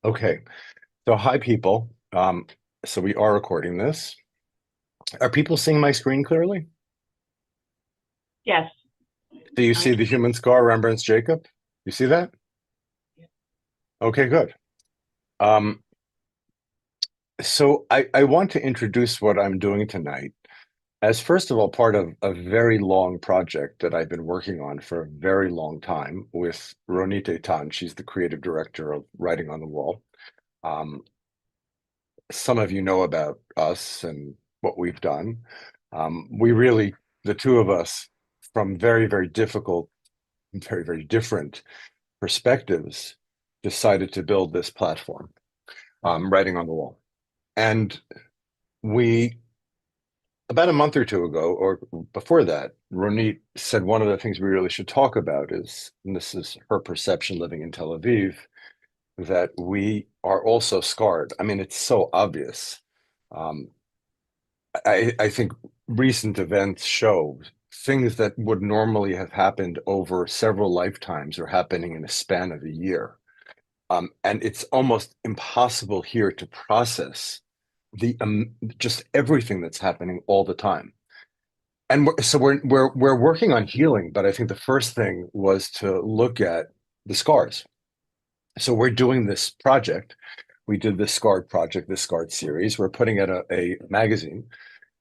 Okay, so hi people. So we are recording this. Are people seeing my screen clearly? Yes, Do you I see the can. human scar, Rembrandt's Jacob? You see that? Okay, good. Um, so I want to introduce what I'm doing tonight as first of all part of a very long project that I've been working on for a very long time with Ronit Tan. She's the creative director of Writing on the Wall. Um, some of you know about us and what we've done. We really, the two of us, from very, very difficult, very, very different perspectives, decided to build this platform, Writing on the Wall. And we, about a month or two ago, or before that, Ronit said one of the things we really should talk about is, and this is her perception living in Tel Aviv, that we are also scarred. I mean, it's so obvious. Um, I think recent events show things that would normally have happened over several lifetimes are happening in a span of a year. And it's almost impossible here to process the just everything that's happening all the time. And we're working on healing, but I think the first thing was to look at the scars. So we're doing this project. We did this Scarred project, this Scarred series. We're putting out a magazine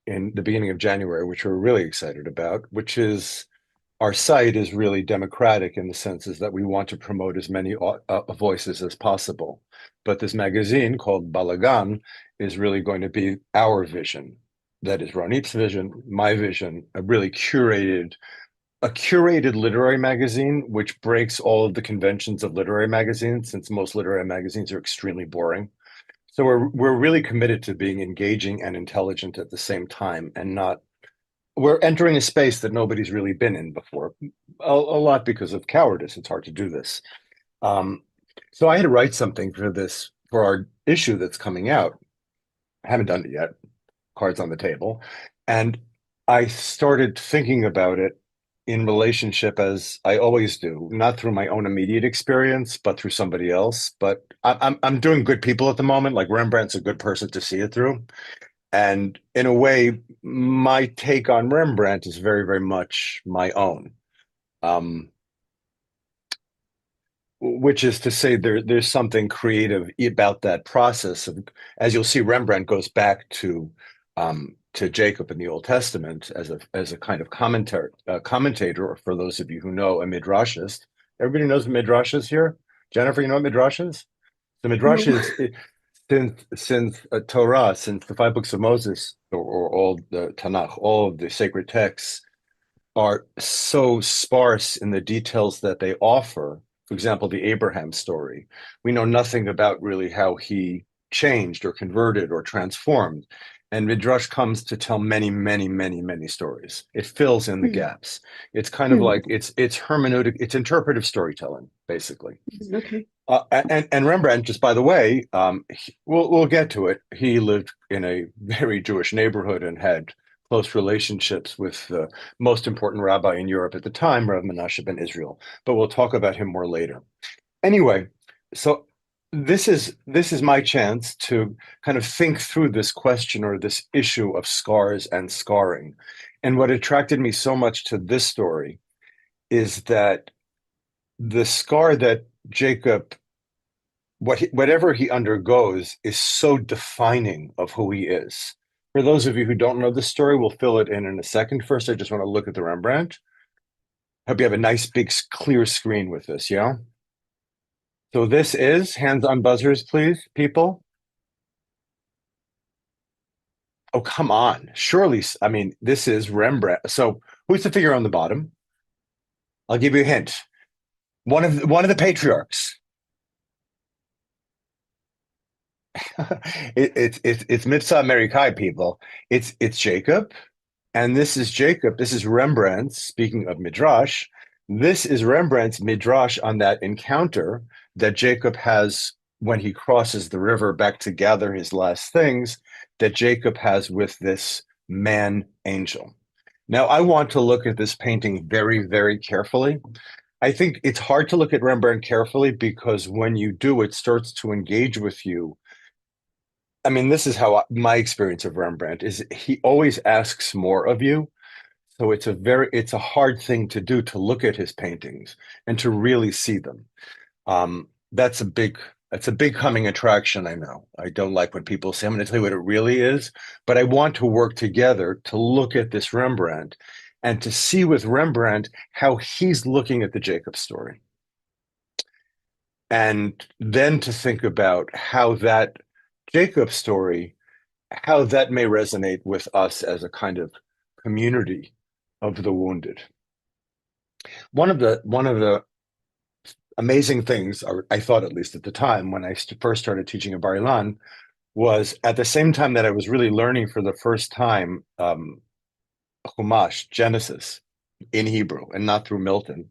in the beginning of January, which we're really excited about, which is our site is really democratic in the senses that we want to promote as many voices as possible. But this magazine called Balagan is really going to be our vision. That is Ronit's vision, my vision, a curated literary magazine, which breaks all of the conventions of literary magazines, since most literary magazines are extremely boring. So we're really committed to being engaging and intelligent at the same time, and not we're entering a space that nobody's really been in before. A lot because of cowardice. It's hard to do this. Um, so I had to write something for this for our issue that's coming out. I haven't done it yet. Cards on the table, and I started thinking about it in relationship as I always do, not through my own immediate experience, but through somebody else. But I'm doing good people at the moment. Like Rembrandt's a good person to see it through. And in a way, my take on Rembrandt is very, very much my own, um, which is to say there's something creative about that process. Of, as you'll see, Rembrandt goes back to Jacob in the Old Testament as a kind of commentator, or for those of you who know, a midrashist. Everybody knows what midrash is here. Jennifer, you know what midrash is? The No. midrash is since Torah, since the five books of Moses, or all the Tanakh, all of the sacred texts are so sparse in the details that they offer. For example, the Abraham story. We know nothing about really how he changed or converted or transformed. And Midrash comes to tell many, many, many, many stories. It fills in the Hmm. gaps. It's kind of Hmm. like it's hermeneutic, it's interpretive storytelling, basically. Okay. And Rembrandt, just by the way, we'll get to it. He lived in a very Jewish neighborhood and had close relationships with the most important rabbi in Europe at the time, Rav Menashe ben Israel. But we'll talk about him more later. Anyway, so this is my chance to kind of think through this question or this issue of scars and scarring. And what attracted me so much to this story is that the scar that Jacob whatever he undergoes is so defining of who he is. For those of you who don't know the story, we'll fill it in a second. First, I just want to look at the Rembrandt. Hope you have a nice big clear screen with this, yeah? So this is hands on buzzers, please, people. Oh, come on. Surely, I mean, this is Rembrandt. So who's the figure on the bottom? I'll give you a hint. One of the patriarchs. It's Mitzvah Amerikai, people. It's Jacob. And this is Jacob. This is Rembrandt. Speaking of Midrash, this is Rembrandt's Midrash on that encounter that Jacob has when he crosses the river back to gather his last things that Jacob has with this man angel. Now, I want to look at this painting very, very carefully I think it's hard to look at Rembrandt carefully because when you do, it starts to engage with you. I mean, this is how my experience of Rembrandt is. He always asks more of you. So it's a hard thing to do to look at his paintings and to really see them. That's a big coming attraction, I know. I don't like when people say, I'm going to tell you what it really is, but I want to work together to look at this Rembrandt and to see with Rembrandt how he's looking at the Jacob story. And then to think about how that Jacob story, how that may resonate with us as a kind of community of the wounded. One of the amazing things, or I thought at least at the time when I first started teaching at Bar Ilan, was at the same time that I was really learning for the first time Chumash, Genesis, in Hebrew and not through Milton.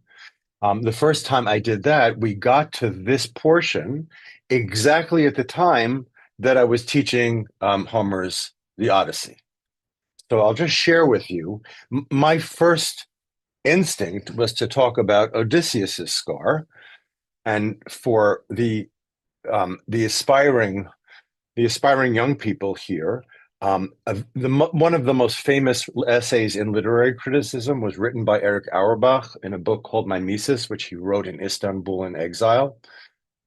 The first time I did that, we got to this portion exactly at the time that I was teaching Homer's The Odyssey. So I'll just share with you. My first instinct was to talk about Odysseus's scar, and for the aspiring young people here, one of the most famous essays in literary criticism was written by Eric Auerbach in a book called Mimesis, which he wrote in Istanbul in exile.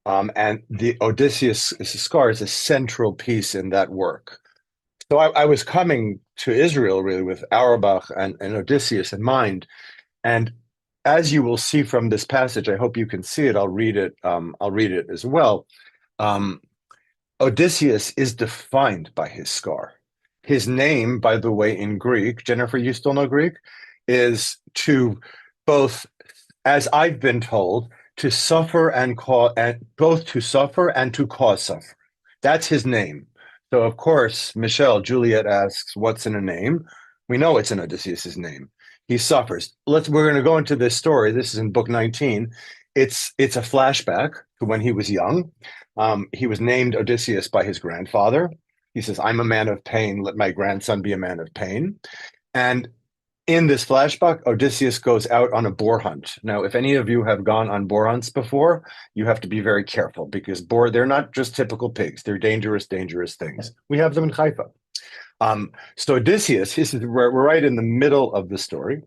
And the Odysseus scar is a central piece in that work. So I was coming to Israel really with Auerbach and Odysseus in mind. And as you will see from this passage, I hope you can see it. I'll read it. I'll read it as well. Um, Odysseus is defined by his scar. His name, by the way, in Greek, Jennifer, you still know Greek, is to both, as I've been told, to suffer and cause, and both to suffer and to cause suffering. That's his name. So, of course, Michelle, Juliet asks, what's in a name? We know it's in Odysseus's name. He suffers. We're going to go into this story. This is in book 19. It's a flashback to when he was young. He was named Odysseus by his grandfather. He says, I'm a man of pain. Let my grandson be a man of pain. And in this flashback, Odysseus goes out on a boar hunt. Now, if any of you have gone on boar hunts before, you have to be very careful because they're not just typical pigs. They're dangerous, dangerous things. We have them in Haifa. So Odysseus, we're right in the middle of the story.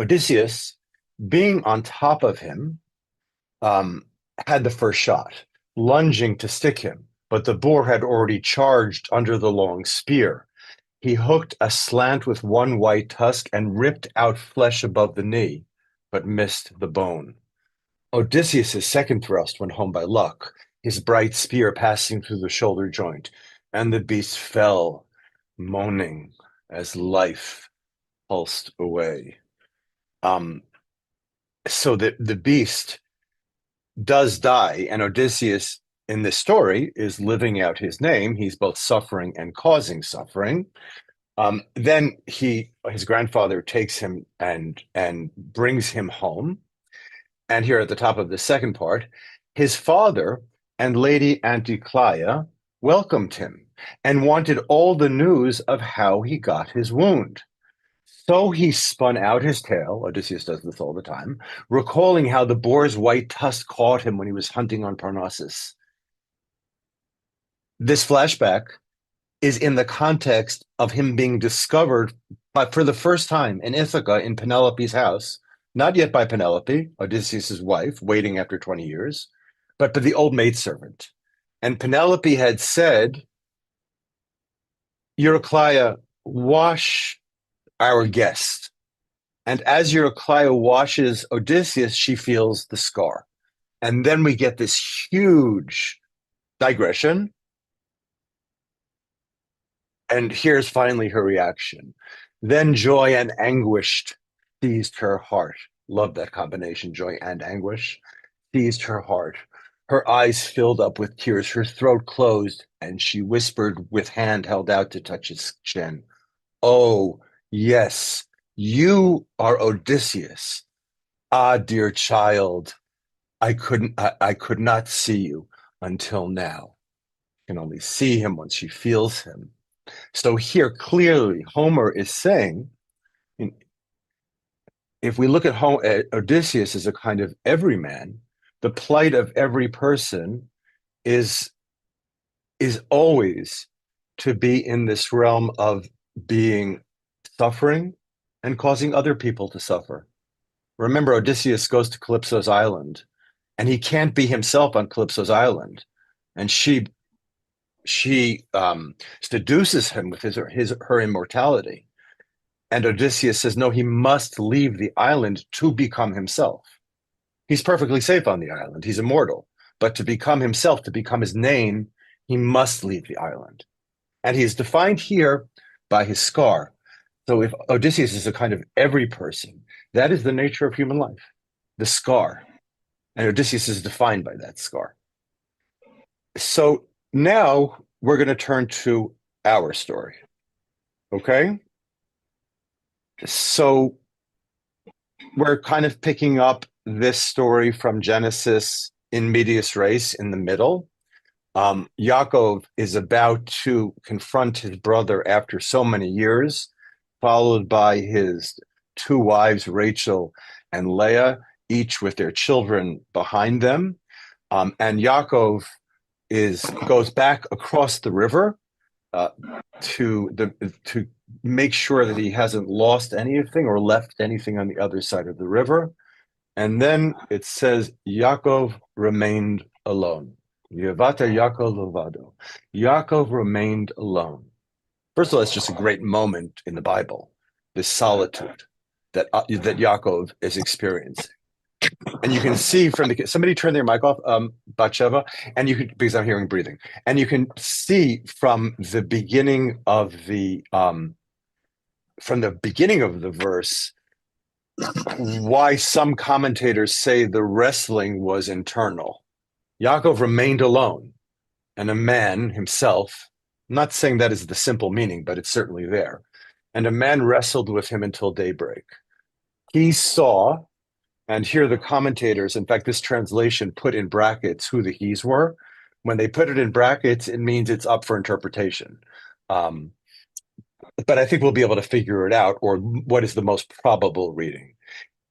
Odysseus, being on top of him, had the first shot, lunging to stick him, but the boar had already charged under the long spear. He hooked a slant with one white tusk and ripped out flesh above the knee, but missed the bone. Odysseus's second thrust went home by luck, his bright spear passing through the shoulder joint, and the beast fell, moaning as life pulsed away. So the beast does die, and Odysseus in this story is living out his name. He's both suffering and causing suffering. Then his grandfather takes him and brings him home. And here at the top of the second part, his father and Lady Anticleia welcomed him and wanted all the news of how he got his wound. So he spun out his tail, Odysseus does this all the time, recalling how the boar's white tusk caught him when he was hunting on Parnassus. This flashback is in the context of him being discovered for the first time in Ithaca in Penelope's house, not yet by Penelope, Odysseus's wife, waiting after 20 years, but by the old maidservant. And Penelope had said, Eurycleia, wash our guest. And as Eurycleia washes Odysseus, she feels the scar. And then we get this huge digression. And here's finally her reaction. Then joy and anguish seized her heart. Love that combination, joy and anguish. Seized her heart. Her eyes filled up with tears, her throat closed, and she whispered with hand held out to touch his chin. Oh, yes, you are Odysseus. Ah, dear child, I could not see you until now. You can only see him once she feels him. So here, clearly, Homer is saying, if we look at Odysseus as a kind of everyman, the plight of every person is is always to be in this realm of being suffering and causing other people to suffer. Remember, Odysseus goes to Calypso's island, and he can't be himself on Calypso's island, and she seduces him with his her immortality. And Odysseus says, no, he must leave the island to become himself. He's perfectly safe on the island. He's immortal. But to become himself, to become his name, he must leave the island. And he is defined here by his scar. So if Odysseus is a kind of every person, that is the nature of human life, the scar. And Odysseus is defined by that scar. So now we're going to turn to our story. Okay? So we're kind of picking up this story from Genesis in medias res in the middle. Yaakov is about to confront his brother after so many years, followed by his two wives, Rachel and Leah, each with their children behind them. And Yaakov goes back across the river uh, to make sure that he hasn't lost anything or left anything on the other side of the river. And then it says, Yaakov remained alone. Yavata Yaakov Lovado. Yaakov remained alone. First of all, it's just a great moment in the Bible, this solitude that Yaakov is experiencing. And you can see from somebody turn their mic off, Batsheva, and you can, because I'm hearing breathing, and you can see from the beginning of the verse why some commentators say the wrestling was internal. Yaakov remained alone, and a man himself, I'm not saying that is the simple meaning, but it's certainly there. And a man wrestled with him until daybreak. He saw, and here the commentators, in fact, this translation put in brackets who the he's were. When they put it in brackets, it means it's up for interpretation. But I think we'll be able to figure it out, or what is the most probable reading.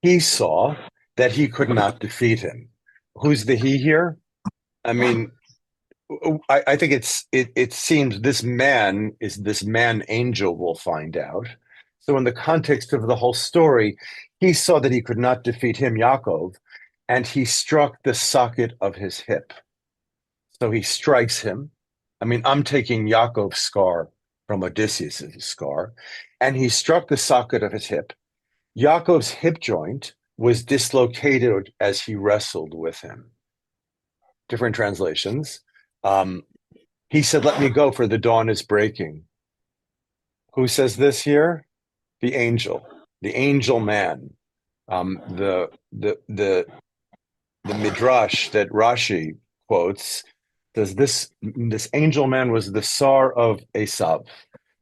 He saw that he could not defeat him. Who's the he here? I mean, I think it seems this man is this man angel, we'll find out. So in the context of the whole story, he saw that he could not defeat him, Yaakov, and he struck the socket of his hip. So he strikes him. I mean, I'm taking Yaakov's scar from Odysseus' scar, and he struck the socket of his hip. Yaakov's hip joint was dislocated as he wrestled with him. Different translations. He said, let me go, for the dawn is breaking. Who says this here? The angel man. The midrash that Rashi quotes says this angel man was the Tsar of Esav.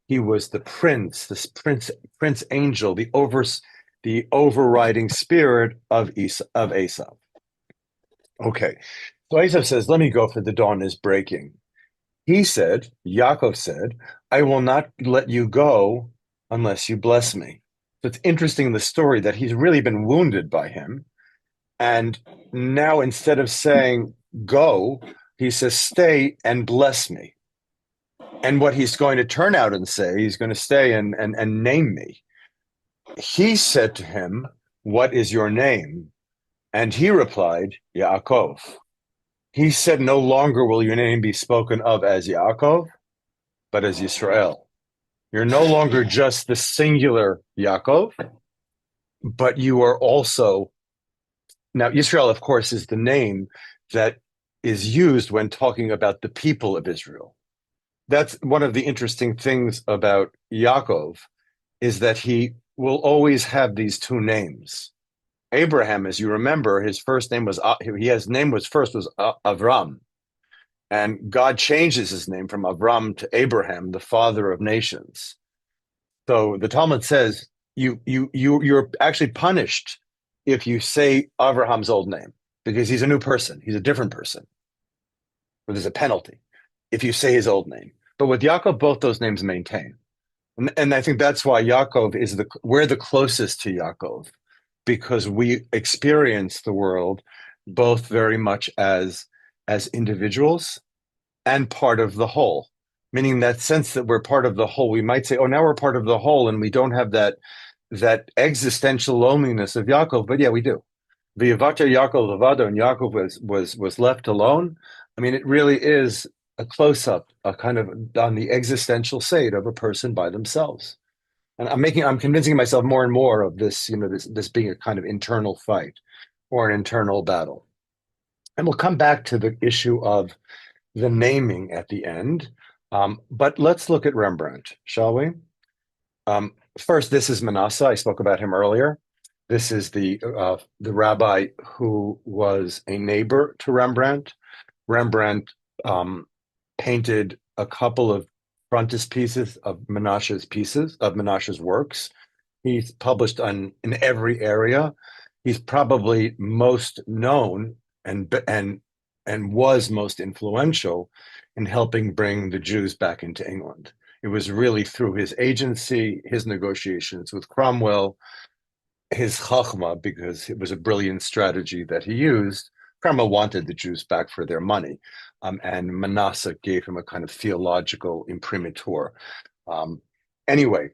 He was the prince, this prince angel, the overriding spirit of Esav. Okay, so Esav says, let me go, for the dawn is breaking. He said, Yaakov said, I will not let you go unless you bless me. So it's interesting in the story that he's really been wounded by him. And now instead of saying, go, he says, stay and bless me. And what he's going to turn out and say, he's going to stay and name me. He said to him, what is your name? And he replied, Yaakov. He said, no longer will your name be spoken of as Yaakov, but as Yisrael. You're no longer just the singular Yaakov, but you are also, now Yisrael, of course, is the name that is used when talking about the people of Israel. That's one of the interesting things about Yaakov, is that he will always have these two names. Abraham, as you remember, his first name was Avram, and God changes his name from Avram to Abraham, the father of nations. So the Talmud says you're actually punished if you say Abraham's old name, because he's a new person, he's a different person. Or there's a penalty if you say his old name. But with Yaakov, both those names maintain. And I think that's why Yaakov we're the closest to Yaakov, because we experience the world both very much as individuals and part of the whole. Meaning that sense that we're part of the whole, we might say, "Oh, now we're part of the whole," and we don't have that existential loneliness of Yaakov. But yeah, we do. V'yavata Yaakov levado, and Yaakov was left alone. I mean, it really is a close up, a kind of on the existential state of a person by themselves. And I'm convincing myself more and more of this, this being a kind of internal fight or an internal battle. And we'll come back to the issue of the naming at the end. But let's look at Rembrandt, shall we? First, this is Manasseh. I spoke about him earlier. This is the rabbi who was a neighbor to Rembrandt. Rembrandt painted a couple of frontispieces of Menashe's works. He's published in every area. He's probably most known and was most influential in helping bring the Jews back into England. It was really through his agency, his negotiations with Cromwell, his chachma, because it was a brilliant strategy that he used. Cromwell wanted the Jews back for their money, and Manasseh gave him a kind of theological imprimatur. Anyway,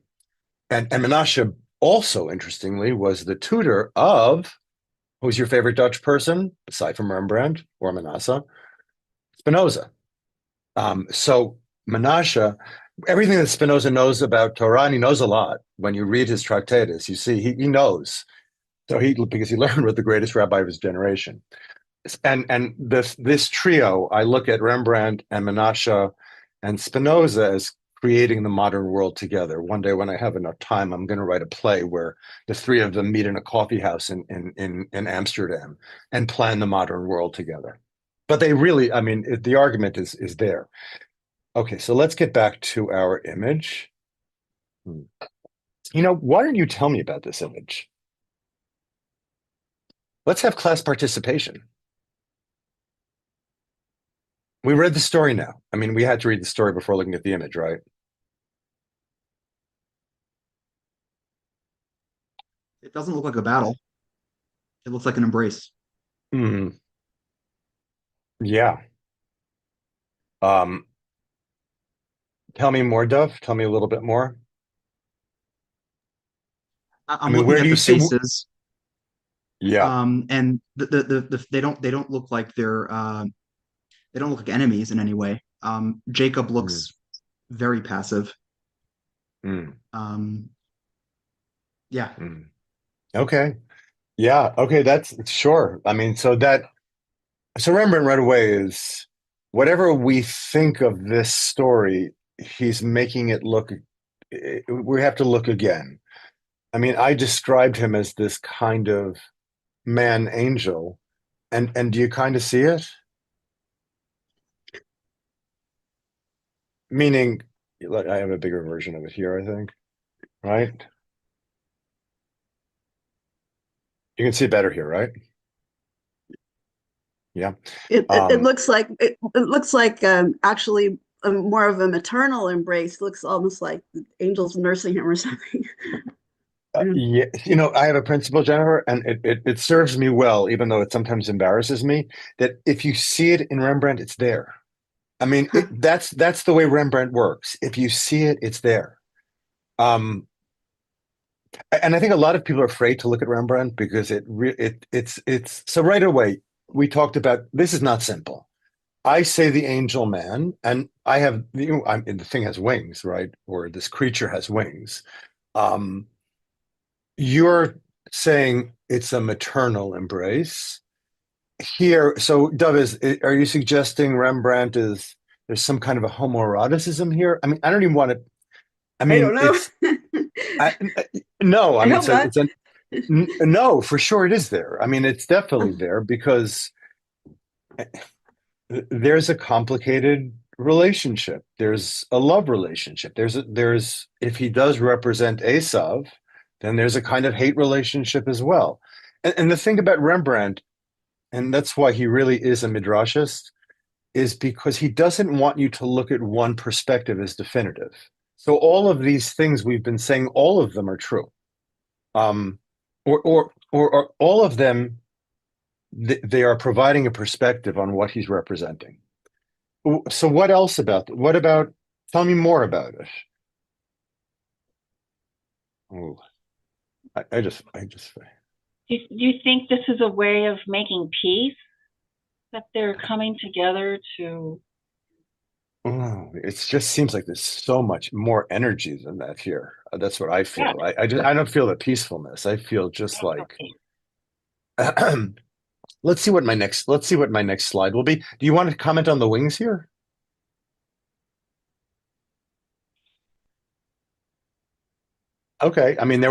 and Manasseh also, interestingly, was the tutor of, who's your favorite Dutch person, aside from Rembrandt or Manasseh? Spinoza. So Manasseh, everything that Spinoza knows about Torah, and he knows a lot. When you read his Tractatus, you see he knows. So because he learned with the greatest rabbi of his generation. And this trio, I look at Rembrandt and Manasseh and Spinoza as creating the modern world together. One day when I have enough time, I'm going to write a play where the three of them meet in a coffee house in Amsterdam and plan the modern world together. But they really, I mean, the argument is there. Okay, so let's get back to our image. Why don't you tell me about this image? Let's have class participation. We read the story now. I mean, we had to read the story before looking at the image, right? It doesn't look like a battle. It looks like an embrace. Hmm. Yeah. Um, Tell me more, Dove. Tell me a little bit more. I I'm mean, looking where do at you the see? faces, Yeah. and they don't look like they don't look like enemies in any way. Jacob Mm, looks very passive. mm, Um, yeah, mm. Okay. Yeah. Okay. That's sure. I mean, so Rembrandt right away is whatever we think of this story, he's making it look. We have to look again. I mean, I described him as this kind of man angel, and do you kind of see it? Meaning, I have a bigger version of it here, I think, right? You can see it better here, right? Yeah. It Um, looks like it looks like actually more of a maternal embrace. Looks almost like the angels nursing him or something. yeah, I have a principle, Jennifer, and it serves me well, even though it sometimes embarrasses me, that if you see it in Rembrandt, it's there. I mean, that's the way Rembrandt works. If you see it, it's there. Um, and I think a lot of people are afraid to look at Rembrandt because it's so right away we talked about this is not simple. I say the angel man, and I have the thing has wings, right? Or this creature has wings. Um, you're saying it's a maternal embrace here. So, Dove, are you suggesting Rembrandt is there's some kind of a homoeroticism here? I mean, I don't even want to. I I mean, don't know. I, no. I I mean, hope not. no, for sure it is there. I mean, it's definitely there because there's a complicated relationship. There's a love relationship. There's if he does represent Esav, then there's a kind of hate relationship as well. And the thing about Rembrandt, and that's why he really is a midrashist, is because he doesn't want you to look at one perspective as definitive. So all of these things we've been saying, all of them are true. Um, or or all of them, they are providing a perspective on what he's representing. So what else what about, tell me more about it. Oh, I just, Do you think this is a way of making peace? That they're coming together to. oh, it just seems like there's so much more energy than that here. That's what I Yeah, feel. I don't feel the peacefulness. I feel I just don't feel like, peace. let's see what my next slide will be. Do you want to comment on the wings here? Okay. I mean,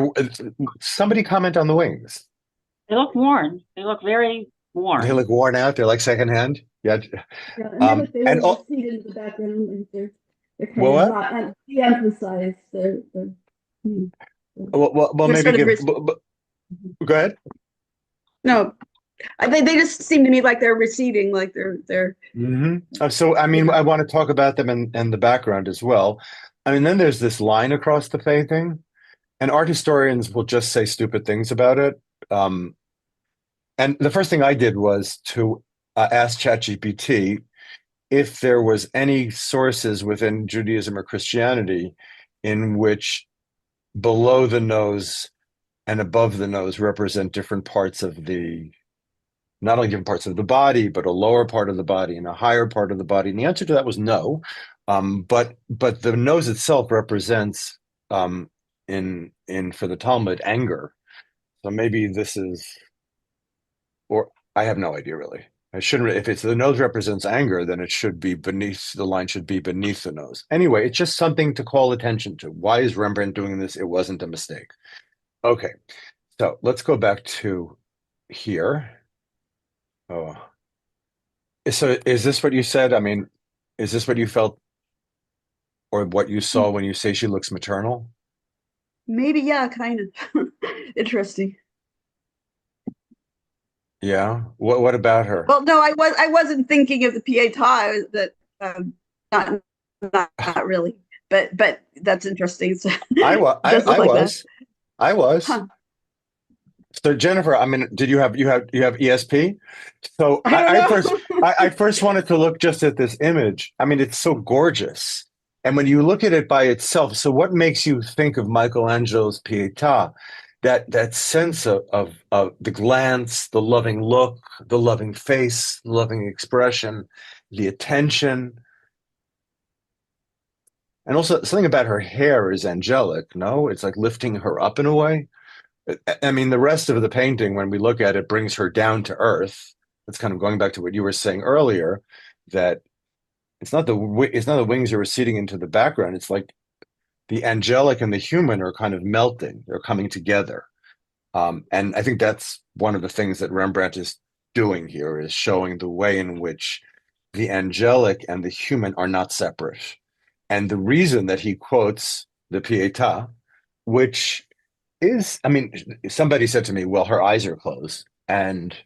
somebody comment on the wings. They look worn. They look very They worn. look worn out. They're like secondhand. Yeah. Yeah, and they look they And will oh, recede into the background, like they're kind well, of what? not de-emphasized. Hmm, Well, they're maybe sort of give. Go ahead. no, they just seem to me like they're receding, like they're So, I mean, yeah. I want to talk about them in the background as well. I mean, then there's this line across the Fey thing, and art historians will just say stupid things about it. Um, and the first thing I did was to ask ChatGPT if there was any sources within Judaism or Christianity in which below the nose and above the nose represent different parts of not only different parts of the body, but a lower part of the body and a higher part of the body. And the answer to that was no. But the nose itself represents in for the Talmud anger. So maybe this is, or I have no idea really. I shouldn't. If it's the nose represents anger, then it should be beneath the line. Should be beneath the nose. Anyway, it's just something to call attention to. Why is Rembrandt doing this? It wasn't a mistake. Okay, so let's go back to here. Oh, so is this what you said? I mean, is this what you felt or what you saw when you say she looks maternal? Maybe, yeah, kind of interesting. Yeah. What about her? Well, no, I wasn't thinking of the Pietà that not not really, but that's interesting. So, it does look I like that, was. I was. huh? So Jennifer, I mean, did you have ESP? So I don't I know. first wanted to look just at this image. I mean, it's so gorgeous. And when you look at it by itself, so what makes you think of Michelangelo's Pietà? That sense of the glance, the loving look, the loving face, the loving expression, the attention, and also something about her hair is angelic, no? It's like lifting her up in a way. I mean, the rest of the painting, when we look at it, brings her down to earth. It's kind of going back to what you were saying earlier, that it's not the wings are receding into the background. It's like the angelic and the human are kind of melting. They're coming together. And I think that's one of the things that Rembrandt is doing here is showing the way in which the angelic and the human are not separate. And the reason that he quotes the Pietà, which I mean, somebody said to me, well, her eyes are closed. And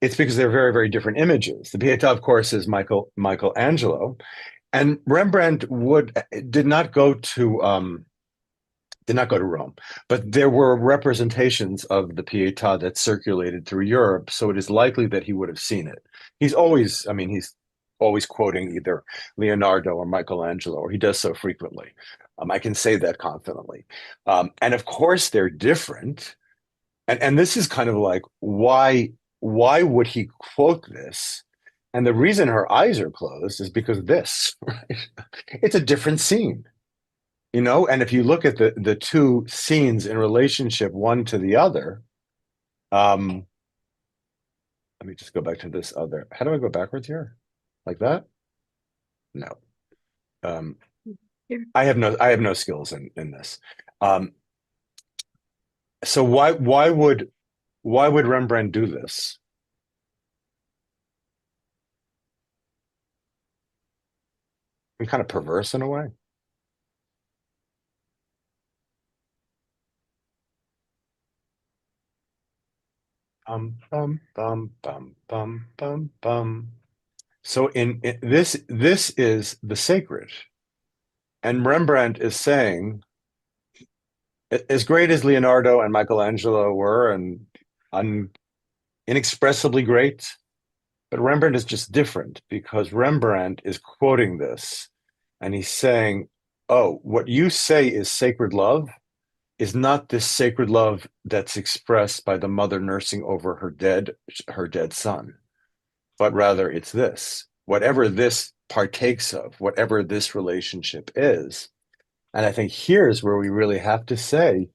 it's because they're very, very different images. The Pietà, of course, is Michelangelo. And Rembrandt did not go to Rome, but there were representations of the Pietà that circulated through Europe, so it is likely that he would have seen it. I mean, he's always quoting either Leonardo or Michelangelo, or he does so frequently. I can say that confidently. And of course, they're different. And this is kind of like why would he quote this? And the reason her eyes are closed is because of this, right? It's a different scene, you know? And if you look at the two scenes in relationship one to the other, um, let me just go back to this other. How do I go backwards here? Like that? No. Um, Here. I have no skills in this. Um, so why would Rembrandt do this? Kind of perverse in a way. Bum, bum, bum, bum. So this is the sacred, and Rembrandt is saying, as great as Leonardo and Michelangelo were, and inexpressibly great. But Rembrandt is just different because Rembrandt is quoting this and he's saying, oh, what you say is sacred love is not this sacred love that's expressed by the mother nursing over her dead son, but rather it's this, whatever this partakes of, whatever this relationship is. And I think here's where we really have to say,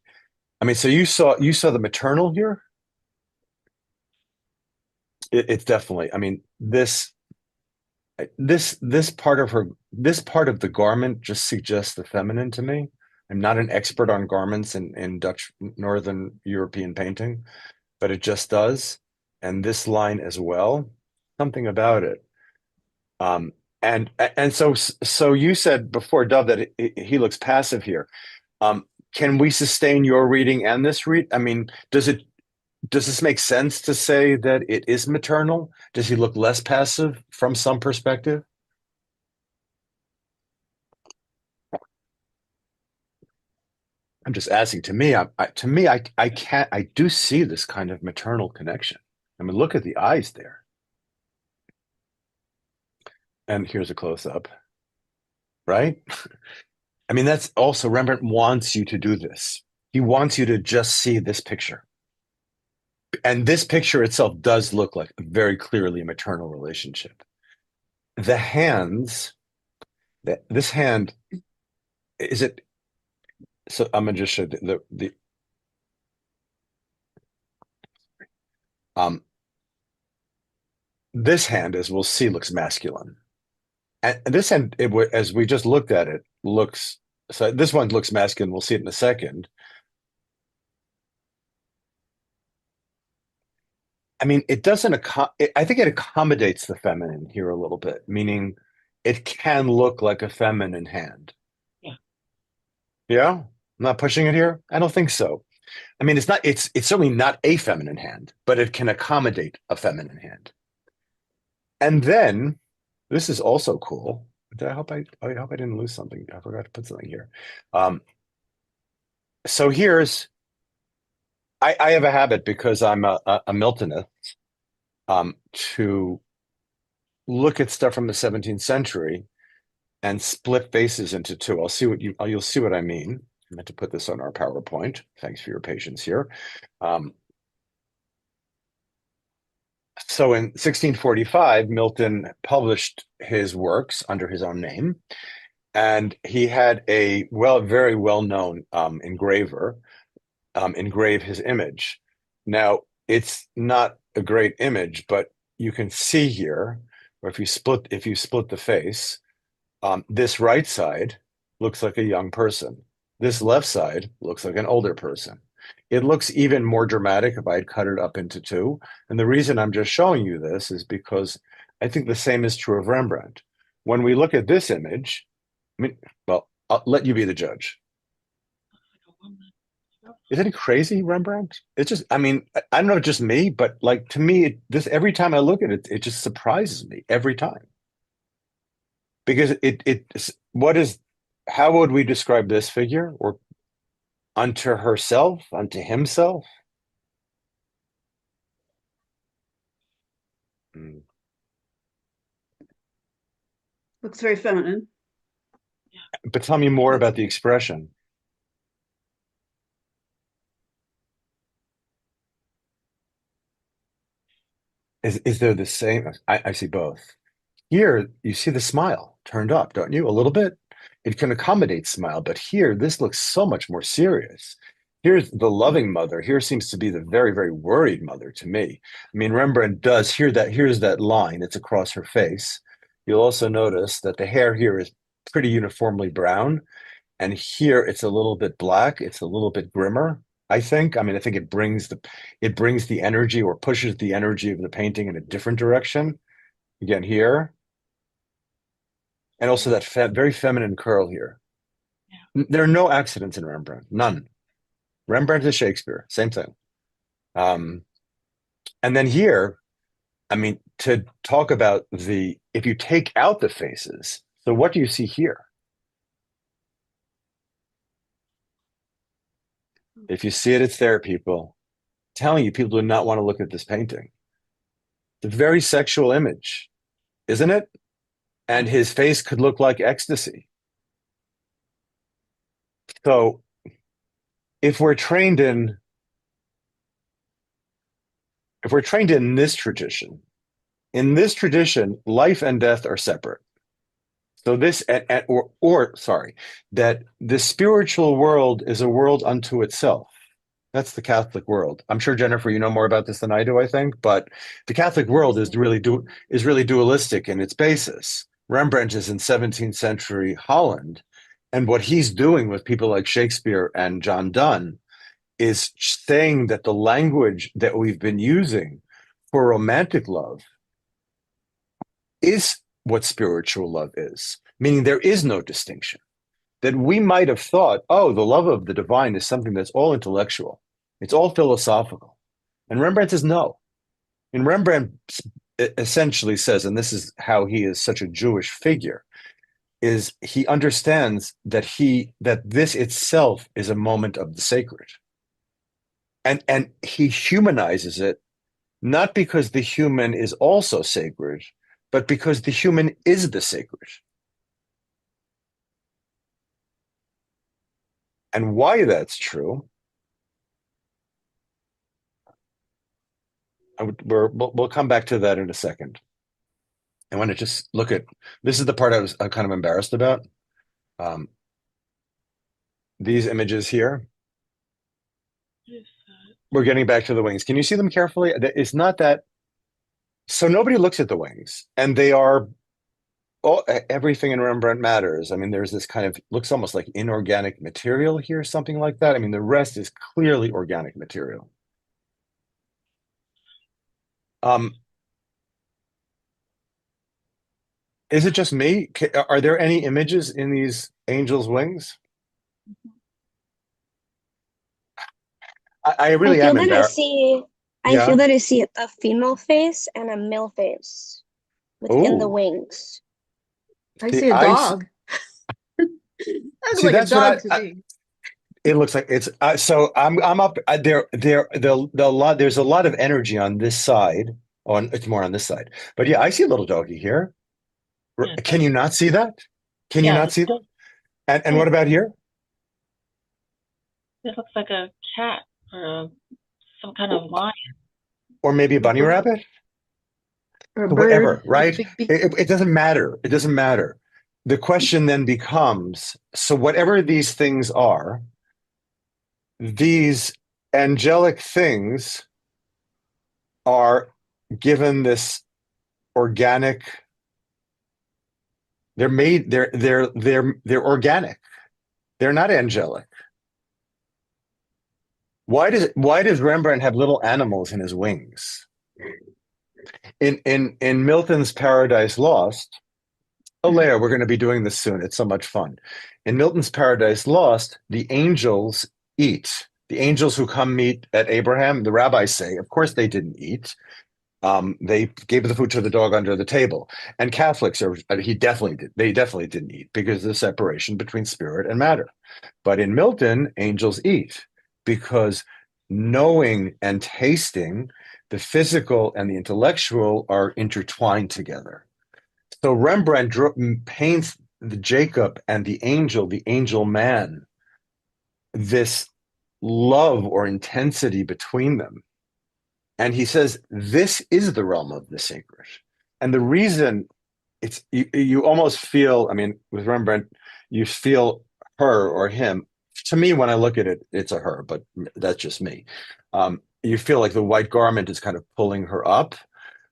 I mean, so you saw the maternal here? It's definitely, I mean, this part of the garment just suggests the feminine to me. I'm not an expert on garments in Dutch Northern European painting, but it just does. And this line as well, something about it. Um, and so you said before, Dove, that he looks passive here. Can we sustain your reading and this read? I mean, does this make sense to say that it is maternal? Does he look less passive from some perspective? I'm just asking. I can't. I do see this kind of maternal connection. I mean, look at the eyes there. And here's a close up, right? I mean, that's also Rembrandt wants you to do this. He wants you to just see this picture. And this picture itself does look like very clearly a maternal relationship. The hands, this hand, is it? So I'm gonna just show the um this hand, as we'll see, looks masculine. And this hand, as we just looked at it, looks so this one looks masculine. We'll see it in a second. I mean, it doesn't. I think it accommodates the feminine here a little bit, meaning it can look like a feminine hand. Yeah. Yeah, I'm not pushing it here. I don't think so. I mean, it's not. It's certainly not a feminine hand, but it can accommodate a feminine hand. And then this is also cool. I hope I didn't lose something. I forgot to put something here. Um, so I have a habit because I'm a Miltonist to look at stuff from the 17th century and split faces into two. You'll see what I mean. I meant to put this on our PowerPoint. Thanks for your patience here. Um, so in 1645, Milton published his works under his own name, and he had a very well-known engraver engrave his image. Now, it's not a great image, but you can see here, or if you split the face, this right side looks like a young person. This left side looks like an older person. It looks even more dramatic if I had cut it up into two. And the reason I'm just showing you this is because I think the same is true of Rembrandt. When we look at this image, I mean, well, I'll let you be the judge. Isn't it crazy, Rembrandt? It's just, I mean, I don't know, just me, but like to me, this every time I look at it, it just surprises me every time. Because how would we describe this figure? Or unto herself, unto himself? Mm. Looks very feminine. But tell me more about the expression. Is there the same? I see both. Here, you see the smile turned up, don't you? A little bit. It can accommodate smile, but here, this looks so much more serious. Here's the loving mother. Here seems to be the very, very worried mother to me. I mean, Rembrandt does hear that. Here's that line. It's across her face. You'll also notice that the hair here is pretty uniformly brown, and here it's a little bit black. It's a little bit grimmer, I think. I mean, I think it brings the energy or pushes the energy of the painting in a different direction. Again, here, and also that very feminine curl here. There are no accidents in Rembrandt, none. Rembrandt is Shakespeare, same thing. Um, and then here, I mean, to talk about if you take out the faces, so what do you see here? If you see it, it's there, people. telling you, people do not want to look at this painting. It's a very sexual image, isn't it? And his face could look like ecstasy. So if we're trained in this tradition, life and death are separate. So this, sorry, that the spiritual world is a world unto itself. That's the Catholic world. I'm sure, Jennifer, you know more about this than I do, I think, but the Catholic world is really dualistic in its basis. Rembrandt is in 17th century Holland, and what he's doing with people like Shakespeare and John Donne is saying that the language that we've been using for romantic love is what spiritual love is, meaning there is no distinction. That we might have thought, oh, the love of the divine is something that's all intellectual, it's all philosophical. And Rembrandt says no. And Rembrandt essentially says, and this is how he is such a Jewish figure, is he understands that this itself is a moment of the sacred. And he humanizes it, not because the human is also sacred, but because the human is the sacred. And why that's true, we'll come back to that in a second. I want to just look at, this is the part I'm kind of embarrassed about. These images here. We're getting back to the wings. Can you see them carefully? It's not that, so nobody looks at the wings, and they are, everything in Rembrandt matters. I mean, there's this kind of, looks almost like inorganic material here, something like that. I mean, the rest is clearly organic material. Is it just me? Are there any images in these angels' wings? I really I feel am that I embarrassed. see I Yeah. feel that I see a female face and a male face within the Ooh. wings. I See, see a I dog. That looks See, like a that's what dog to me. it looks like. It's so I'm up there's a lot of energy on this side. It's more on this side. But yeah, I see a little doggy here. Yeah, Can you not see that? Can you yeah, not see that? And what about here? it looks like a cat or some kind of lion. Or maybe a bunny rabbit? Or a bird Whatever, with a right? big beak. It doesn't matter. It doesn't matter. The question then becomes, so whatever these things are, these angelic things are given this organic, they're organic. They're not angelic. Why does Rembrandt have little animals in his wings? In Milton's Paradise Lost, Leia, we're going to be doing this soon. It's so much fun. In Milton's Paradise Lost, the angels eat. The angels who come meet at Abraham, the rabbis say, of course they didn't eat. They gave the food to the dog under the table. And Catholics he definitely did. They definitely didn't eat because of the separation between spirit and matter. But in Milton, angels eat because knowing and tasting, the physical and the intellectual are intertwined together. So Rembrandt paints the Jacob and the angel man, this love or intensity between them. And he says, this is the realm of the sacred. And the reason you almost feel, I mean, with Rembrandt, you feel her or him. To me, when I look at it, it's a her, but that's just me. You feel like the white garment is kind of pulling her up,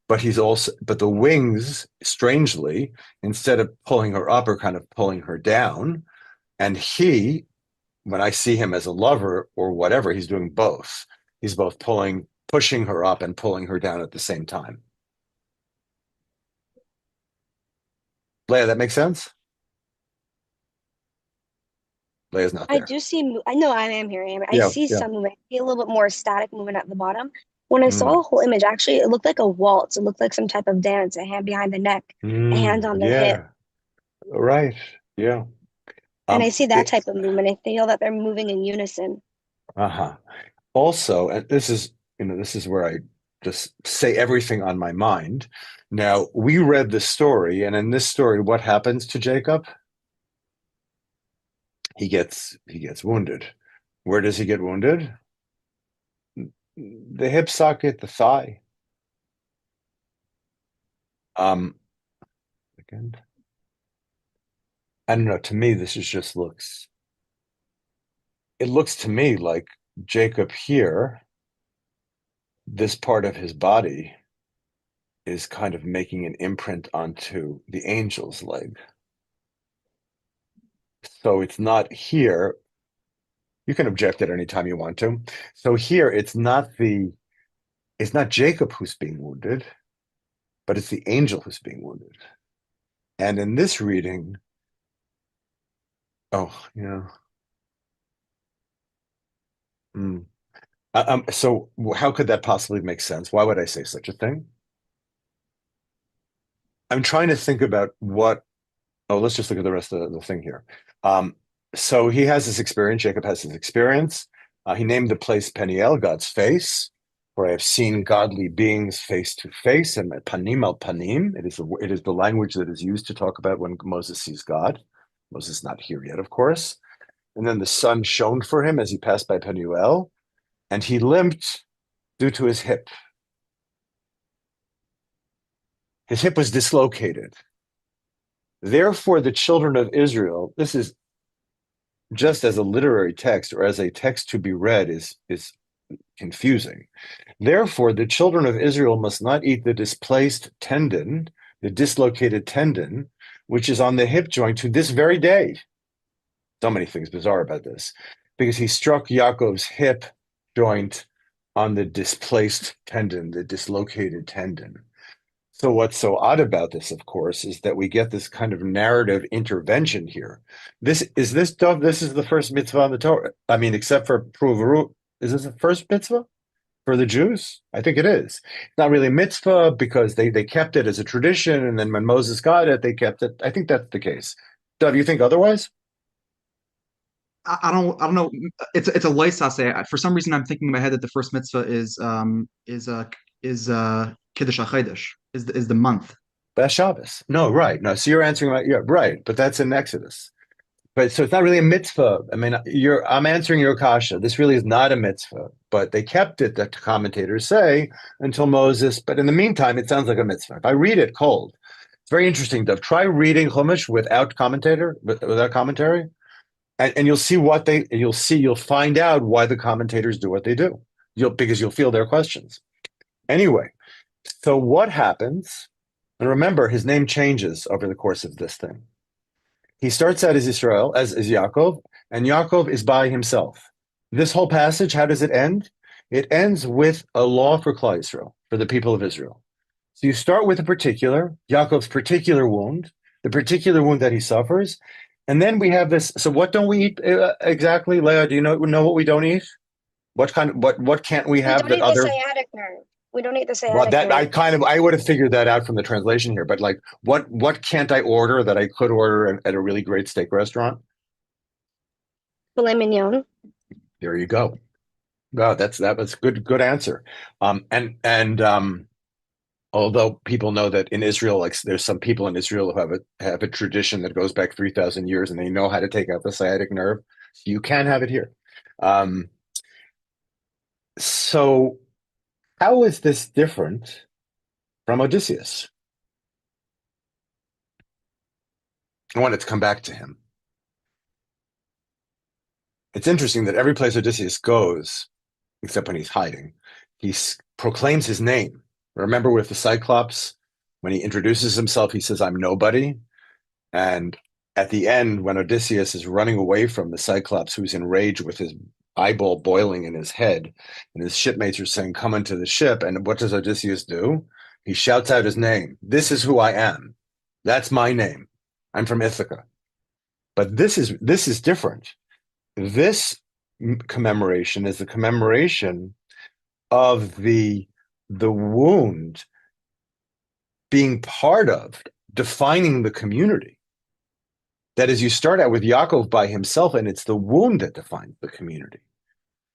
but the wings, strangely, instead of pulling her up, are kind of pulling her down. And when I see him as a lover or whatever, he's doing both. He's both pushing her up and pulling her down at the same time. Leia, that makes sense? Leia's not there. I know I am here. I Yeah, see yeah. some movement. I see a little bit more static movement at the bottom. When I saw Mm. the whole image, actually, it looked like a waltz. It looked like some type of dance, a hand behind the neck, a hand on the hip. Right. Yeah. And I see that type of movement. I feel that they're moving in unison. Also, and this is this is where I just say everything on my mind. Now, we read the story, and in this story, what happens to Jacob? He gets wounded. Where does he get wounded? The hip socket, the thigh. Again, I don't know. To me, this is just looks. It looks to me like Jacob here, this part of his body is kind of making an imprint onto the angel's leg. So it's not here. You can object at any time you want to. So here, it's not Jacob who's being wounded, but it's the angel who's being wounded. And in this reading, so how could that possibly make sense? Why would I say such a thing? I'm trying to think about let's just look at the rest of the thing here. So he has this experience, Jacob has this experience. He named the place Peniel, God's face, for I have seen godly beings face to face, and panim al panim. It is the language that is used to talk about when Moses sees God. Moses is not here yet, of course. And then the sun shone for him as he passed by Peniel, and he limped due to his hip. His hip was dislocated. Therefore, the children of Israel, this is just as a literary text or as a text to be read is confusing. Therefore, the children of Israel must not eat the displaced tendon, the dislocated tendon, which is on the hip joint to this very day. So many things bizarre about this, because he struck Yaakov's hip joint on the displaced tendon, the dislocated tendon. So what's so odd about this, of course, is that we get this kind of narrative intervention here. This is the first mitzvah on the Torah. I mean, except for Pruvaru, is this the first mitzvah for the Jews? I think it is. It's not really a mitzvah because they kept it as a tradition, and then when Moses got it, they kept it. I think that's the case. Dov, you think otherwise? I don't know. It's a loisase. For some reason, I'm thinking in my head that the first mitzvah is Kiddush HaChodesh, is the month. That's Shabbos. No, right. No, so you're answering right, but that's in Exodus. But so it's not really a mitzvah. I mean, I'm answering your kasha. This really is not a mitzvah, but they kept it, the commentators say, until Moses. But in the meantime, it sounds like a mitzvah. If I read it cold, it's very interesting, Dov. Try reading Chumash without commentary, and you'll see you'll find out why the commentators do what they do. Because you'll feel their questions. Anyway, so what happens? And remember, his name changes over the course of this thing. He starts out as Israel, as Yaakov, and Yaakov is by himself. This whole passage, how does it end? It ends with a law for Klal Yisrael, for the people of Israel. So you start with Yaakov's particular wound, the particular wound that he suffers, and then we have this. So what don't we eat exactly, Leah? Do you know what we don't eat? What can't we have that other? Sciatic nerve. We don't eat the sciatic nerve. I would have figured that out from the translation here, but like what can't I order that I could order at a really great steak restaurant? Filet mignon. There you go. Wow, that was good answer. Although people know that in Israel, like there's some people in Israel who have a tradition that goes back 3,000 years, and they know how to take out the sciatic nerve. You can have it here. So how is this different from Odysseus? I wanted to come back to him. It's interesting that every place Odysseus goes, except when he's hiding, he proclaims his name. Remember with the Cyclops, when he introduces himself, he says, "I'm nobody." And at the end, when Odysseus is running away from the Cyclops, who's enraged with his eyeball boiling in his head, and his shipmates are saying, "Come into the ship." And what does Odysseus do? He shouts out his name. "This is who I am. That's my name. I'm from Ithaca." But this is different. This commemoration is the commemoration of the wound being part of defining the community. That is, you start out with Yaakov by himself, and it's the wound that defines the community.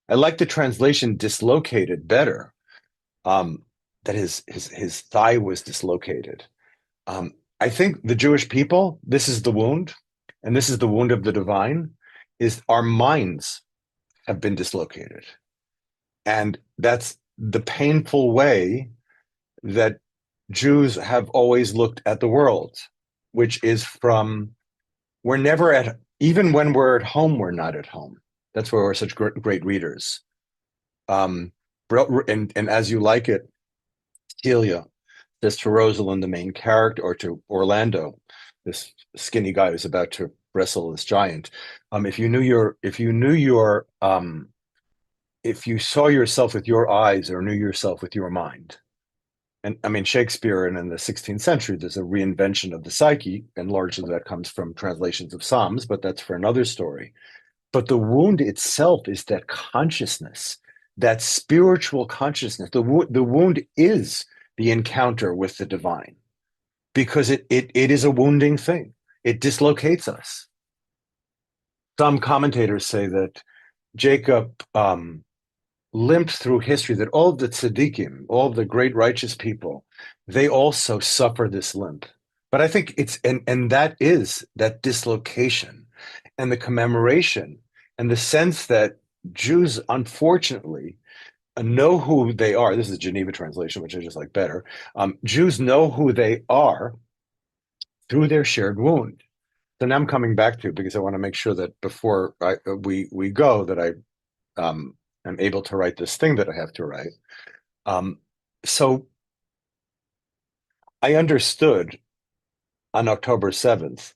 I like the translation "dislocated" better, that his thigh was dislocated. I think the Jewish people, this is the wound, and this is the wound of the divine, is our minds have been dislocated. And that's the painful way that Jews have always looked at the world, which is we're never even when we're at home, we're not at home. That's why we're such great readers. And as you like it, Celia says to Rosalind, the main character, or to Orlando, this skinny guy who's about to wrestle this giant. If you saw yourself with your eyes or knew yourself with your mind. And I mean, Shakespeare, and in the 16th century, there's a reinvention of the psyche, and largely that comes from translations of Psalms, but that's for another story. But the wound itself is that consciousness, that spiritual consciousness. The wound is the encounter with the divine, because it is a wounding thing. It dislocates us. Some commentators say that Jacob limped through history, that all of the tzaddikim, all of the great righteous people, they also suffer this limp. But I think it's, and that is that dislocation and the commemoration and the sense that Jews, unfortunately, know who they are. This is a Geneva translation, which I just like better. Jews know who they are through their shared wound. So now I'm coming back to, because I want to make sure that before we go, that I'm able to write this thing that I have to write. So I understood on October 7th,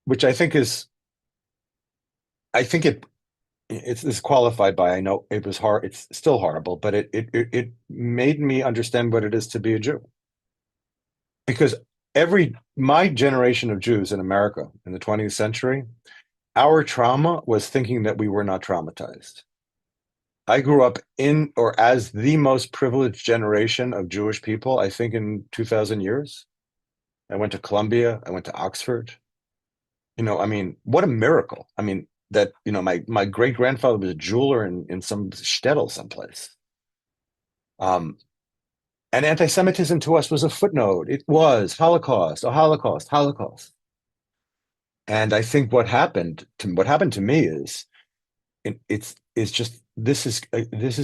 which I think it's qualified by, I know it was hard, it's still horrible, but it made me understand what it is to be a Jew. Because my generation of Jews in America in the 20th century, our trauma was thinking that we were not traumatized. I grew up in, or as the most privileged generation of Jewish people, I think, in 2,000 years. I went to Columbia, I went to Oxford. I mean, what a miracle. I mean, that, my great-grandfather was a jeweler in some shtetl someplace. And anti-Semitism to us was a footnote. It was Holocaust, a Holocaust, Holocaust. And I think what happened to me is, this is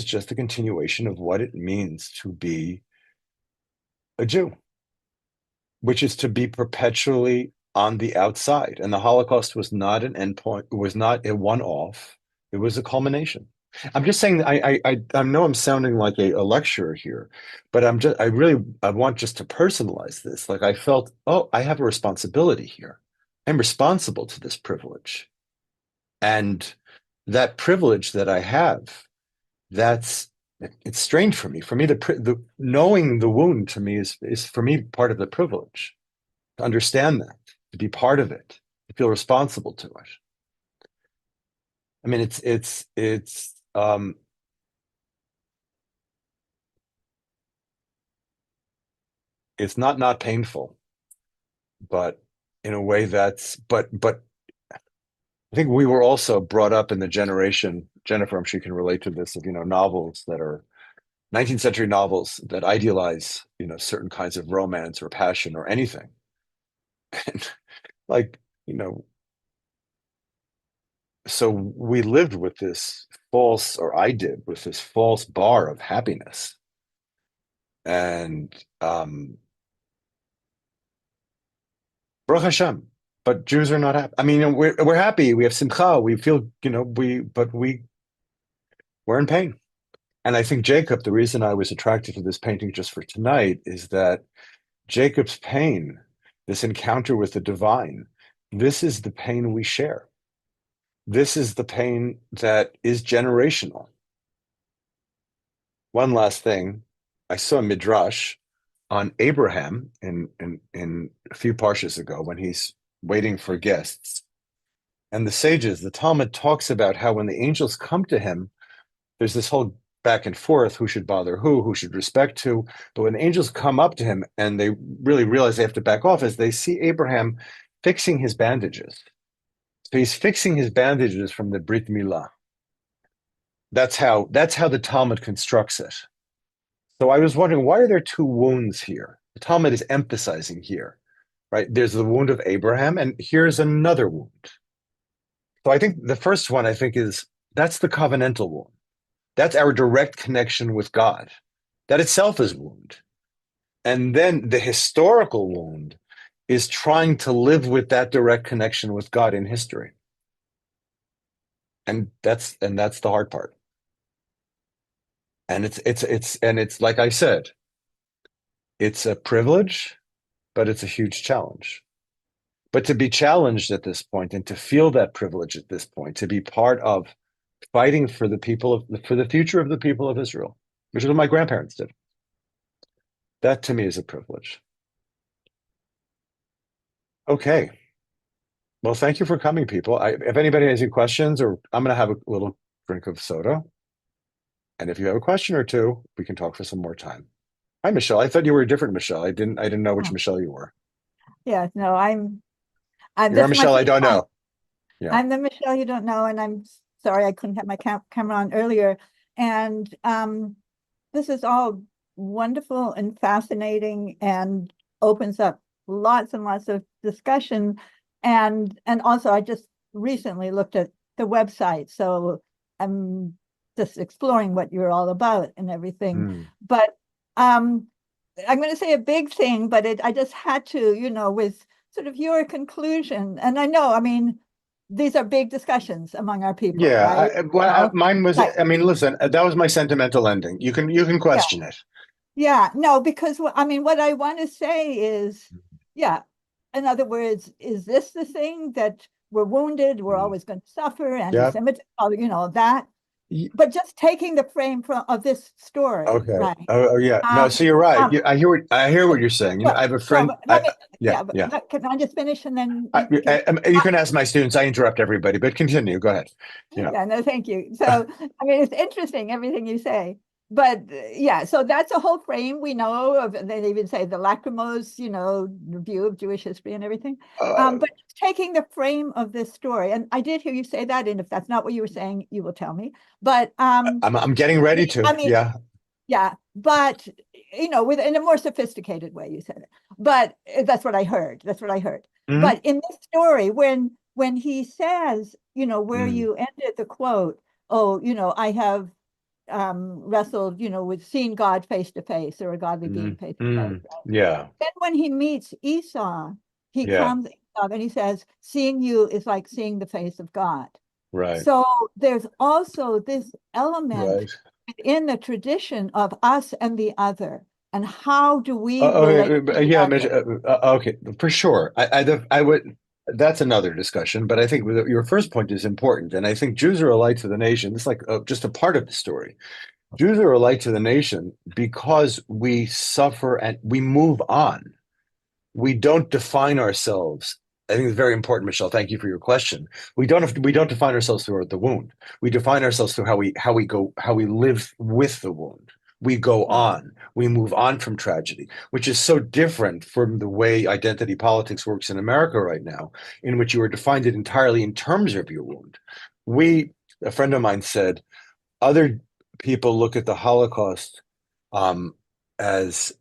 just a continuation of what it means to be a Jew, which is to be perpetually on the outside. And the Holocaust was not an endpoint. It was not a one-off. It was a culmination. I'm just saying, I know I'm sounding like a lecturer here, but I want just to personalize this. Like, I felt, I have a responsibility here. I'm responsible to this privilege. And that privilege that I have, it's strange for me. For me, the knowing the wound to me is for me part of the privilege. To understand that, to be part of it, to feel responsible to it. I mean, it's not painful, but in a way but I think we were also brought up in the generation, Jennifer, I'm sure you can relate to this, of, novels that are 19th century novels that idealize, certain kinds of romance or passion or anything. And like, so we lived with this false, or I did, with this false bar of happiness. And Baruch Hashem, but Jews are not happy. I mean, we're happy. We have simcha. We feel, we're in pain. And I think Jacob, the reason I was attracted to this painting just for tonight, is that Jacob's pain, this encounter with the divine, this is the pain we share. This is the pain that is generational. One last thing, I saw a midrash on Abraham in a few parshas ago, when he's waiting for guests. And the sages, the Talmud talks about how when the angels come to him, there's this whole back and forth, who should bother who should respect who. But when the angels come up to him and they really realize they have to back off, as they see Abraham fixing his bandages. So he's fixing his bandages from the Brit Milah. That's how the Talmud constructs it. So I was wondering, why are there two wounds here? The Talmud is emphasizing here, right? There's the wound of Abraham, and here's another wound. So I think the first one, I think, that's the covenantal wound. That's our direct connection with God. That itself is wound. And then the historical wound is trying to live with that direct connection with God in history. And that's the hard part. And it's like I said, it's a privilege, but it's a huge challenge. But to be challenged at this point and to feel that privilege at this point, to be part of fighting for the future of the people of Israel, which is what my grandparents did. That to me is a privilege. Okay. Well, thank you for coming, people. If anybody has any questions, or I'm going to have a little drink of soda. And if you have a question or two, we can talk for some more time. Hi, Michelle. I thought you were a different Michelle. I didn't know which Michelle you were. Yeah, no, You're a Michelle I don't know. Yeah. I'm the Michelle you don't know, and I'm sorry I couldn't have my camera on earlier. And this is all wonderful and fascinating and opens up lots and lots of discussion. And also I just recently looked at the website, so I'm just exploring what you're all about and everything. But I'm going to say a big thing, but I just had to, with sort of your conclusion. And I know, I mean, these are big discussions among our people. Yeah, right? mine was. Right. I mean, listen, that was my sentimental ending. You can question it. Yeah, no, because I mean, what I want to say is, yeah, in other words, is this the thing that we're wounded, we're always going to suffer, anti-Semitism, that? But just taking the frame of this story, Okay. right? Oh yeah. No, so you're right. I hear what you're saying. I have a friend. Yeah. Can I just finish and then you can ask my students. I interrupt everybody, but continue. Go ahead. Yeah. No, thank you. So I mean, it's interesting everything you say. But yeah, so that's a whole frame we know of. They even say the lacrimose, review of Jewish history and everything. But taking the frame of this story, and I did hear you say that, and if that's not what you were saying, you will tell me. But I'm getting ready to. I mean, yeah, but in a more sophisticated way, you said it. But that's what I heard. But in this story, when he says, where you ended the quote, I have wrestled, with seeing God face to face, or a godly being face to face. Right? Yeah. Then when he meets Esau, he comes and he says, seeing you is like seeing the face of God. Right. So there's also this element within the tradition of us and the other, and how do we relate? Okay, for sure. I would. That's another discussion, but I think your first point is important, and I think Jews are a light to the nation. It's like just a part of the story. Jews are a light to the nation because we suffer and we move on. We don't define ourselves. I think it's very important, Michelle. Thank you for your question. We don't define ourselves through the wound. We define ourselves through how we live with the wound. We go on. We move on from tragedy, which is so different from the way identity politics works in America right now, in which you are defined it entirely in terms of your wound. A friend of mine said, other people look at the Holocaust as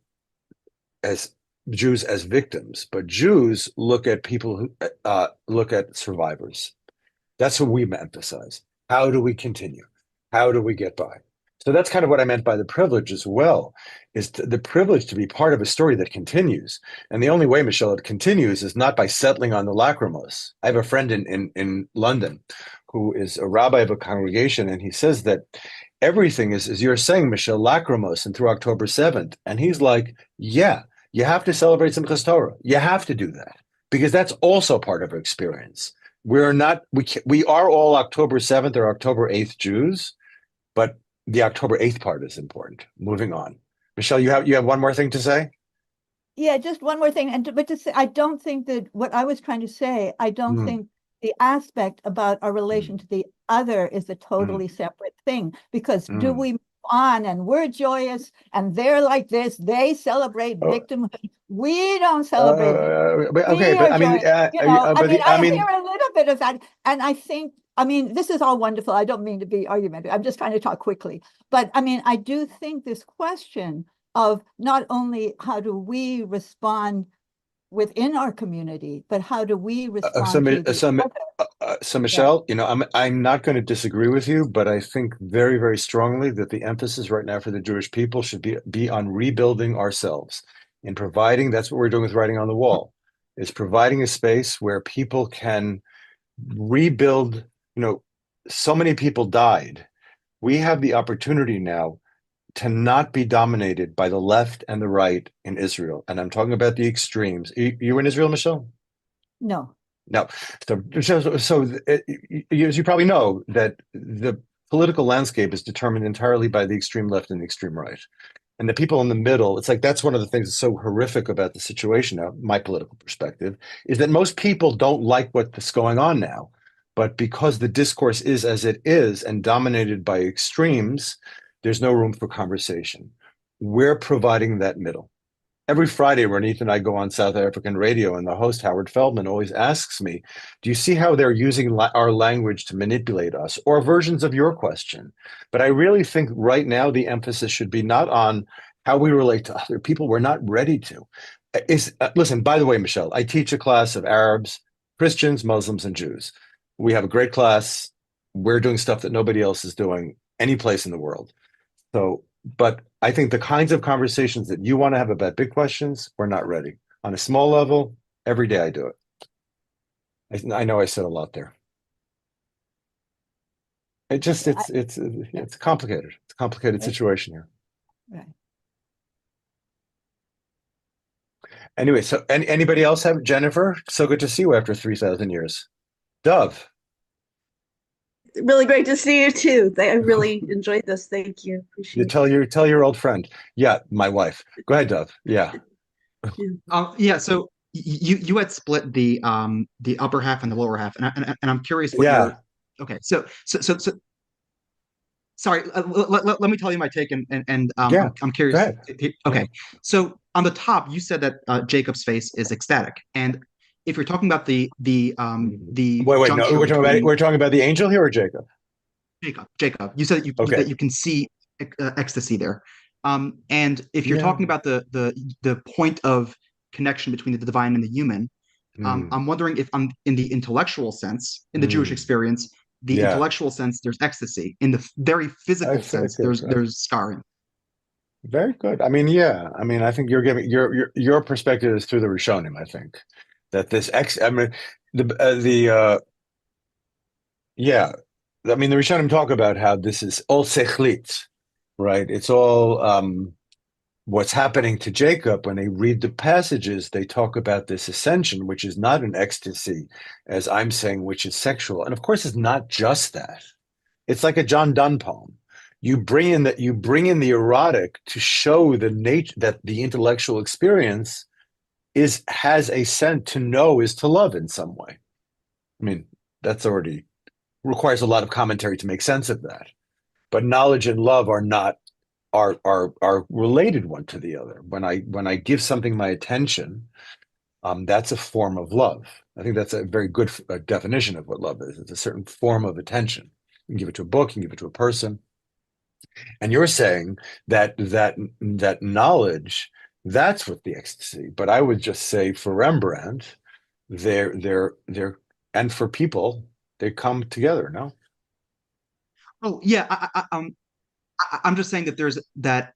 Jews as victims, but Jews look at people who look at survivors. That's what we emphasize. How do we continue? How do we get by? So that's kind of what I meant by the privilege as well, is the privilege to be part of a story that continues. And the only way, Michelle, it continues is not by settling on the lacrimose. I have a friend in London who is a rabbi of a congregation, and he says that everything is, as you're saying, Michelle, lacrimose and through October 7th. And he's like, yeah, you have to celebrate Simchas Torah. You have to do that because that's also part of our experience. We are all October 7th or October 8th Jews, but the October 8th part is important. Moving on. Michelle, you have one more thing to say? Yeah, just one more thing. But to say, I don't think that what I was trying to say, I don't think the aspect about our relation to the other is a totally separate thing, because do we move on and we're joyous and they're like this, they celebrate victimhood. We don't celebrate. I hear a little bit of that. And I think I mean, this is all wonderful. I don't mean to be argumentative. I'm just trying to talk quickly. But I mean, I do think this question of not only how do we respond within our community, but how do we respond to the other? So Yeah. Michelle, I'm not going to disagree with you, but I think very, very strongly that the emphasis right now for the Jewish people should be on rebuilding ourselves and providing. That's what we're doing with Writing on the Wall, is providing a space where people can rebuild. So many people died. We have the opportunity now to not be dominated by the left and the right in Israel. And I'm talking about the extremes. You in Israel, Michelle? No. No. As you probably know, that the political landscape is determined entirely by the extreme left and the extreme right. And the people in the middle, it's like that's one of the things that's so horrific about the situation now, my political perspective, is that most people don't like what's going on now. But because the discourse is as it is and dominated by extremes, there's no room for conversation. We're providing that middle. Every Friday, Ronit and I go on South African radio, and the host, Howard Feldman, always asks me, do you see how they're using our language to manipulate us, or versions of your question? But I really think right now the emphasis should be not on how we relate to other people. We're not ready to. Listen, by the way, Michelle, I teach a class of Arabs, Christians, Muslims, and Jews. We have a great class. We're doing stuff that nobody else is doing any place in the world. But I think the kinds of conversations that you want to have about big questions, we're not ready. On a small level, every day I do it. I know I said a lot there. It's complicated. It's a complicated situation here. Right. Anyway, so anybody else have Jennifer? So good to see you after 3,000 years. Dove. Really great to see you too. I really enjoyed this. Thank you. Appreciate You tell your old friend. Yeah, my wife. Go ahead, Dove. Yeah. Yeah. So you had split the upper half and the lower half, and I'm curious what Yeah. your okay. So sorry. Let me tell you my take, and Yeah. I'm curious. Go ahead. Okay. So on the top, you said that Jacob's face is ecstatic, and if you're talking about the Wait, no, juncture we're talking about the angel here or Jacob? Jacob, you said Okay. that you can see ecstasy there, and if you're Yeah. talking about the point of connection between the divine and the human, I'm wondering if in the intellectual sense, in the Jewish experience, the Yeah. intellectual sense, there's ecstasy. In the very physical sense, there's scarring. Very good. I mean, yeah. I mean, I think you're giving your perspective is through the Rishonim. I think that I mean, yeah. I mean, the Rishonim talk about how this is all sechlit, right? It's all what's happening to Jacob. When they read the passages, they talk about this ascension, which is not an ecstasy, as I'm saying, which is sexual. And of course, it's not just that. It's like a John Donne poem. You bring in the erotic to show the nature that the intellectual experience has a sense to know is to love in some way. I mean, that's already requires a lot of commentary to make sense of that. But knowledge and love are related one to the other. When I give something my attention, that's a form of love. I think that's a very good definition of what love is. It's a certain form of attention. You can give it to a book, you can give it to a person. And you're saying that knowledge, that's what the ecstasy. But I would just say for Rembrandt, they're and for people, they come together, no? Oh yeah, I'm just saying that there's that.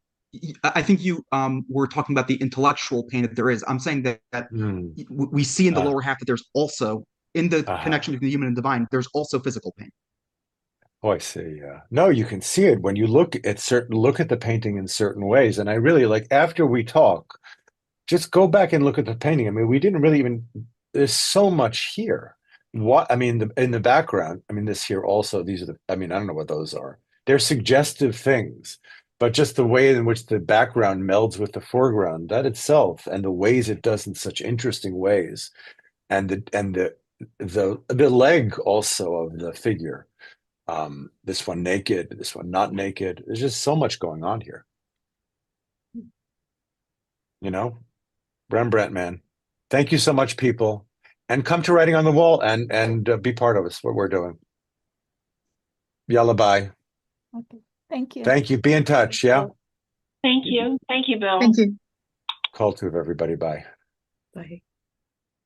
I think you were talking about the intellectual pain that there is. I'm saying that we see in the lower half that there's also in the connection between the human and divine, there's also physical pain. Oh, I see. Yeah. No, you can see it when you look at the painting in certain ways. And I really like after we talk, just go back and look at the painting. I mean, we didn't really even. There's so much here. What I mean, in the background. I mean, this here also. These are I mean, I don't know what those are. They're suggestive things, but just the way in which the background melds with the foreground, that itself, and the ways it does in such interesting ways, and the leg also of the figure. This one naked, this one not naked. There's just so much going on here. Rembrandt, man. Thank you so much, people. And come to Writing on the Wall and be part of us, what we're doing. Yalla, bye. Okay. Thank you. Thank you. Be in touch. Yeah. Thank you. Thank you, Bill. Thank you. Call to everybody. Bye. Bye.